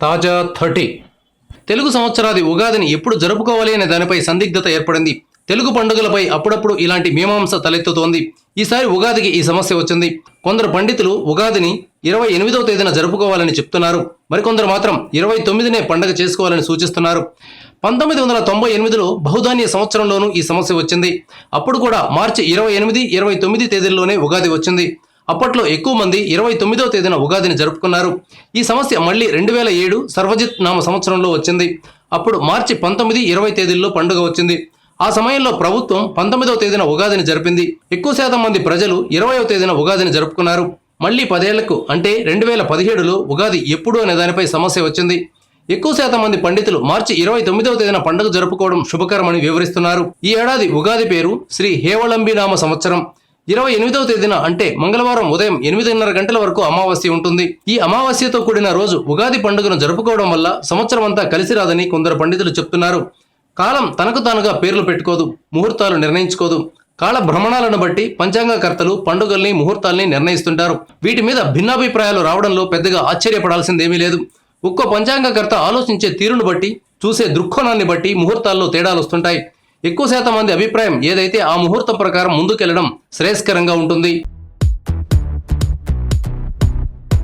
తాజా 30 తెలుగు సంవత్సరాది ఉగాదిని ఎప్పుడు జరుపుకోవాలి అనే దానిపై సందిగ్ధత ఏర్పడింది. తెలుగు పండుగలపై అప్పుడప్పుడు ఇలాంటి మీమాంస తలెత్తుతోంది. ఈసారి ఉగాదికి ఈ సమస్య వచ్చింది. కొందరు పండితులు ఉగాదిని 28వ తేదీన జరుపుకోవాలని చెప్తున్నారు. మరికొందరు మాత్రం 29నే పండుగ చేసుకోవాలని సూచిస్తున్నారు. 1998లో బహుధాన్య సంవత్సరంలోనూ ఈ సమస్య వచ్చింది. అప్పుడు కూడా మార్చి 28, 29 తేదీల్లోనే ఉగాది వచ్చింది. అప్పట్లో ఎక్కువ మంది 29వ తేదీన ఉగాదిని జరుపుకున్నారు. ఈ సమస్య మళ్ళీ 2007 సర్వజిత్ నామ సంవత్సరంలో వచ్చింది. అప్పుడు మార్చి 19, 20 తేదీల్లో పండుగ వచ్చింది. ఆ సమయంలో ప్రభుత్వం 19వ తేదీన ఉగాదిని జరిపింది. ఎక్కువ శాతం మంది ప్రజలు 20వ తేదీన ఉగాదిని జరుపుకున్నారు. మళ్ళీ 10 ఏళ్లకు అంటే 2017లో ఉగాది ఎప్పుడు అనే దానిపై సమస్య వచ్చింది. ఎక్కువ శాతం మంది పండితులు మార్చి 29వ తేదీన పండుగ జరుపుకోవడం శుభకరమని వివరిస్తున్నారు. ఈ ఏడాది ఉగాది పేరు శ్రీ హేవళంబి నామ సంవత్సరం. 28వ తేదీన అంటే మంగళవారం ఉదయం 8:30 గంటల వరకు అమావాస్య ఉంటుంది. ఈ అమావాస్యతో కూడిన రోజు ఉగాది పండుగను జరుపుకోవడం వల్ల సంవత్సరం అంతా కలిసి రాదని కొందరు పండితులు చెప్తున్నారు. కాలం తనకు తానుగా పేర్లు పెట్టుకోదు, ముహూర్తాలు నిర్ణయించుకోదు. కాల భ్రమణాలను బట్టి పంచాంగకర్తలు పండుగల్ని, ముహూర్తాల్ని నిర్ణయిస్తుంటారు. వీటి మీద భిన్నాభిప్రాయాలు రావడంలో పెద్దగా ఆశ్చర్యపడాల్సిందేమీ లేదు. ఒక్కో పంచాంగకర్త ఆలోచించే తీరును బట్టి, చూసే దృక్కోణాన్ని బట్టి ముహూర్తాల్లో తేడాలు వస్తుంటాయి. ఎక్కువ శాతం మంది అభిప్రాయం ఏదైతే ఆ ముహూర్తం ప్రకారం ముందుకెళ్లడం శ్రేయస్కరంగా ఉంటుంది.